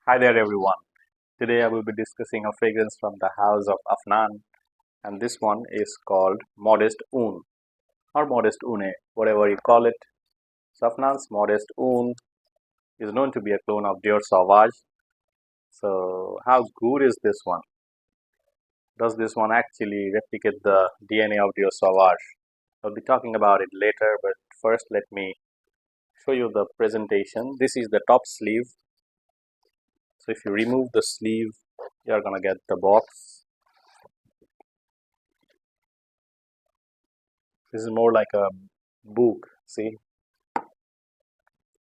Hi there everyone. Today I will be discussing a fragrance from the house of Afnan, and this one is called Modest Une or Modest Une, whatever you call it. So Afnan's Modest Une is known to be a clone of Dior Sauvage. So how good is this one? Does this one actually replicate the DNA of Dior Sauvage? I'll be talking about it later, but first let me show you the presentation. This is the top sleeve. So if you remove the sleeve, you're gonna get the box. This is more like a book. See,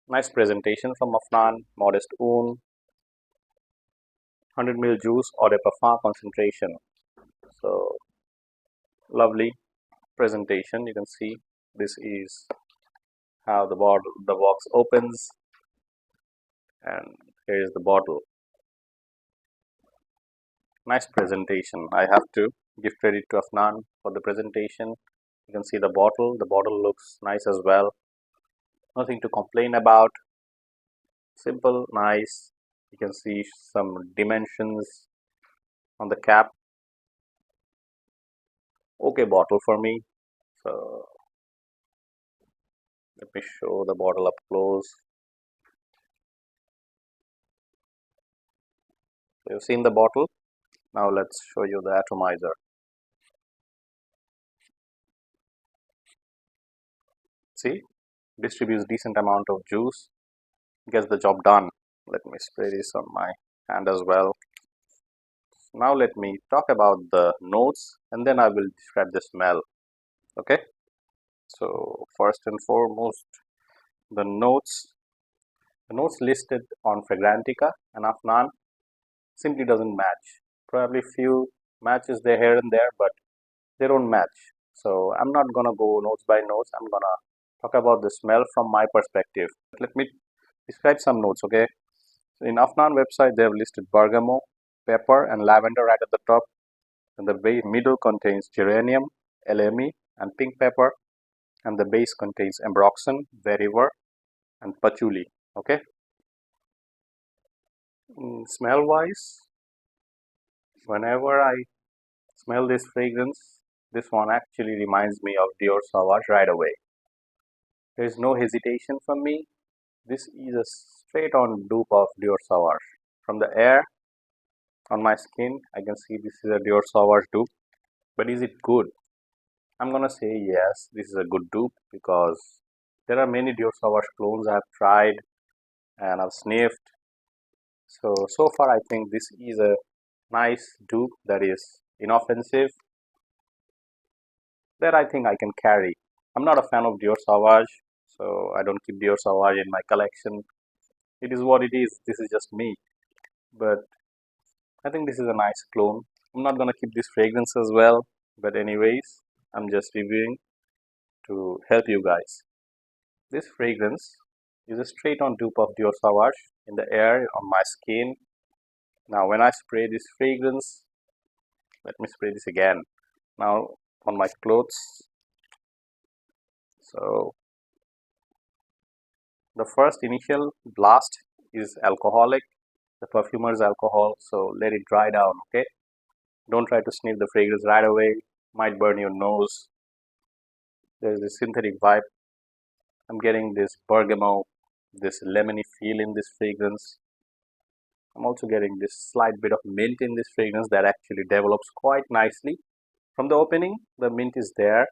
nice presentation from Afnan Modest Une. 100 ml juice or a parfum concentration. So lovely presentation. You can see this is how the box opens, and here is the bottle. Nice presentation. I have to give credit to Afnan for the presentation. You can see the bottle. The bottle looks nice as well. Nothing to complain about. Simple, nice. You can see some dimensions on the cap. Okay bottle for me. So let me show the bottle up close. So you've seen the bottle. Now let's show you the atomizer. See, distributes decent amount of juice, gets the job done. Let me spray this on my hand as well. Now let me talk about the notes and then I will describe the smell. Okay, so first and foremost, the notes. The notes listed on Fragrantica and Afnan simply doesn't match. Probably few matches there here and there, but they don't match. So I'm not gonna go notes by notes. I'm gonna talk about the smell from my perspective. Let me describe some notes, okay? So in Afnan website, they have listed bergamot, pepper, and lavender right at the top, and the middle contains geranium, LME, and pink pepper, and the base contains ambroxan, vetiver, and patchouli. Okay. Smell wise, whenever I smell this fragrance, this one actually reminds me of Dior Sauvage right away. There is no hesitation from me. This is a straight on dupe of Dior Sauvage. From the air on my skin, I can see this is a Dior Sauvage dupe. But is it good? I'm gonna say yes, this is a good dupe because there are many Dior Sauvage clones I have tried and I've sniffed. So far I think this is a nice dupe that is inoffensive, that I think I can carry. I'm not a fan of Dior Sauvage, so I don't keep Dior Sauvage in my collection. It is what it is. This is just me. But I think this is a nice clone. I'm not gonna keep this fragrance as well. But anyways, I'm just reviewing to help you guys. This fragrance is a straight on dupe of Dior Sauvage in the air on my skin. Now when I spray this fragrance, let me spray this again. Now on my clothes. So the first initial blast is alcoholic, the perfumer's alcohol, so let it dry down, okay? Don't try to sniff the fragrance right away, might burn your nose. There's this synthetic vibe. I'm getting this bergamot, this lemony feel in this fragrance. I'm also getting this slight bit of mint in this fragrance that actually develops quite nicely. From the opening, the mint is there,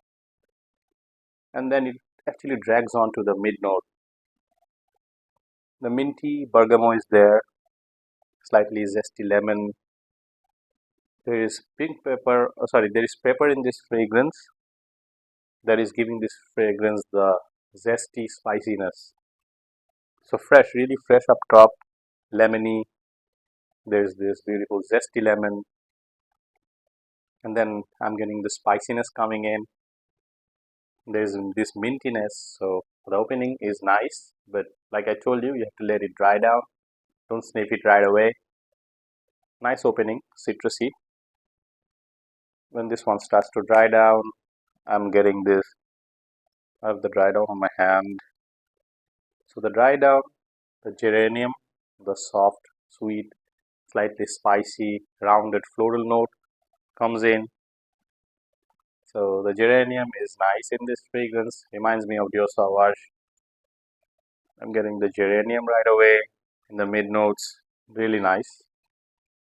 and then it actually drags on to the mid note. The minty bergamot is there, slightly zesty lemon. There is pink pepper, there is pepper in this fragrance that is giving this fragrance the zesty spiciness. So fresh, really fresh up top, lemony. There's this beautiful zesty lemon, and then I'm getting the spiciness coming in. There's this mintiness. So the opening is nice, but like I told you, you have to let it dry down. Don't sniff it right away. Nice opening, citrusy. When this one starts to dry down, I'm getting this. I have the dry down on my hand. So the dry down, the geranium, the soft sweet, slightly spicy, rounded floral note comes in. So the geranium is nice in this fragrance, reminds me of Dior Sauvage. I'm getting the geranium right away in the mid notes, really nice.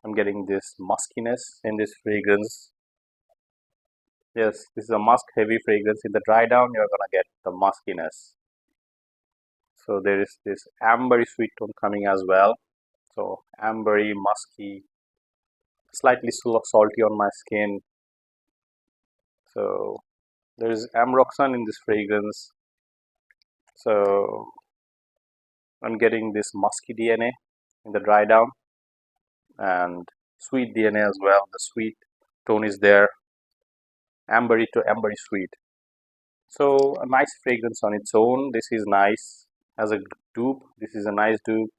I'm getting this muskiness in this fragrance. Yes, this is a musk heavy fragrance. In the dry down, you're gonna get the muskiness. So there is this ambery sweet tone coming as well. So ambery, musky, slightly salty on my skin. So there is ambroxan in this fragrance. So I'm getting this musky DNA in the dry down and sweet DNA as well. The sweet tone is there, ambery to ambery sweet. So a nice fragrance on its own. This is nice as a dupe. This is a nice dupe.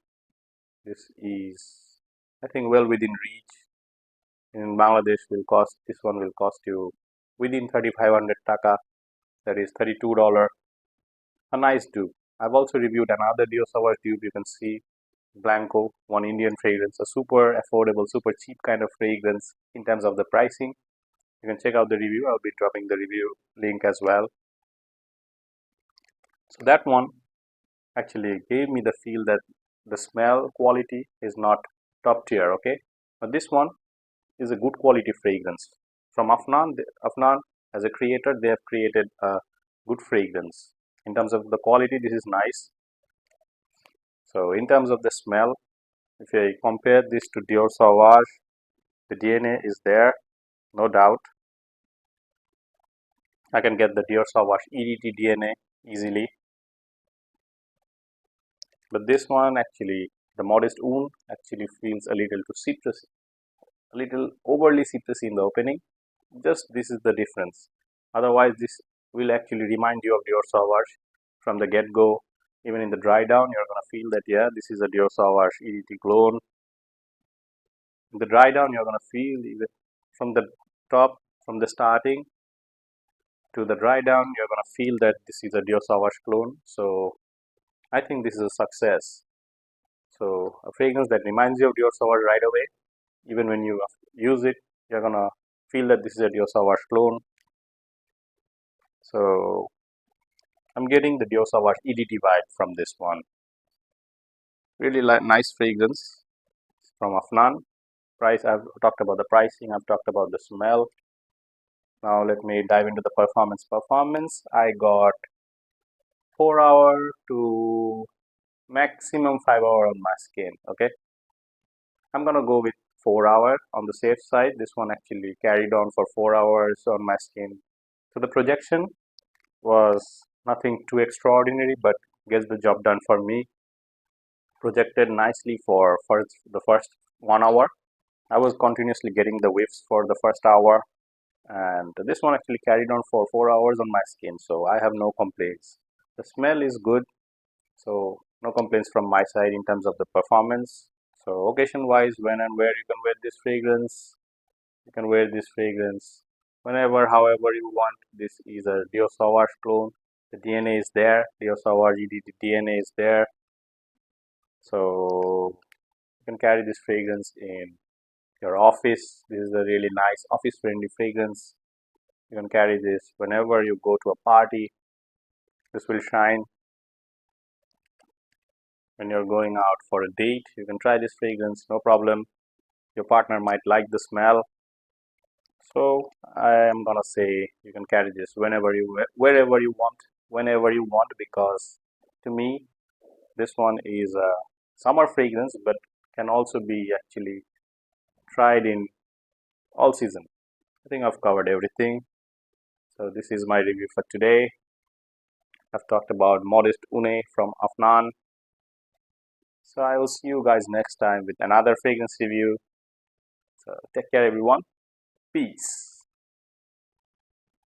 This is, I think, well within reach. In Bangladesh, this one will cost you within 3,500 taka. That is $32. A nice dupe. I've also reviewed another Dior Sauvage dupe. You can see Blanko, one Indian fragrance, a super affordable, super cheap kind of fragrance in terms of the pricing. You can check out the review. I'll be dropping the review link as well. So that one actually gave me the feel that the smell quality is not top tier, okay? But this one is a good quality fragrance. From Afnan as a creator, they have created a good fragrance. In terms of the quality, this is nice. So in terms of the smell, if I compare this to Dior Sauvage, the DNA is there, no doubt. I can get the Dior Sauvage EDT DNA easily. But this one actually, the Modest Une actually feels a little too citrusy, a little overly citrusy in the opening. Just this is the difference. Otherwise, this will actually remind you of Dior Sauvage from the get-go. Even in the dry down, you're gonna feel that yeah, this is a Dior Sauvage EDT clone. In the dry down, you're gonna feel even from the top, from the starting to the dry down, you're gonna feel that this is a Dior Sauvage clone. So I think this is a success. So a fragrance that reminds you of Dior Sauvage right away. Even when you use it, you're gonna feel that this is a Dior Sauvage clone. So I'm getting the Dior Sauvage EDT vibe from this one. Really nice fragrance from Afnan. Price, I've talked about the pricing, I've talked about the smell. Now let me dive into the performance. I got 4 hour to maximum 5 hour on my skin. Okay, I'm gonna go with 4 hour on the safe side. This one actually carried on for 4 hours on my skin. So the projection was nothing too extraordinary, but gets the job done for me. Projected nicely for the first 1 hour. I was continuously getting the whiffs for the first hour, and this one actually carried on for 4 hours on my skin, so I have no complaints. The smell is good, so no complaints from my side in terms of the performance. So occasion wise, when and where you can wear this fragrance, you can wear this fragrance whenever, however you want. This is a Dior Sauvage clone. The DNA is there. Dior Sauvage EDT DNA is there. So you can carry this fragrance in your office. This is a really nice office friendly fragrance. You can carry this whenever you go to a party. This will shine. When you're going out for a date, you can try this fragrance, no problem. Your partner might like the smell. So I am gonna say you can carry this wherever you want, whenever you want, because to me this one is a summer fragrance, but can also be actually tried in all season. I think I've covered everything. So this is my review for today. I've talked about Modest Une from Afnan. So I will see you guys next time with another fragrance review. So take care everyone. Peace.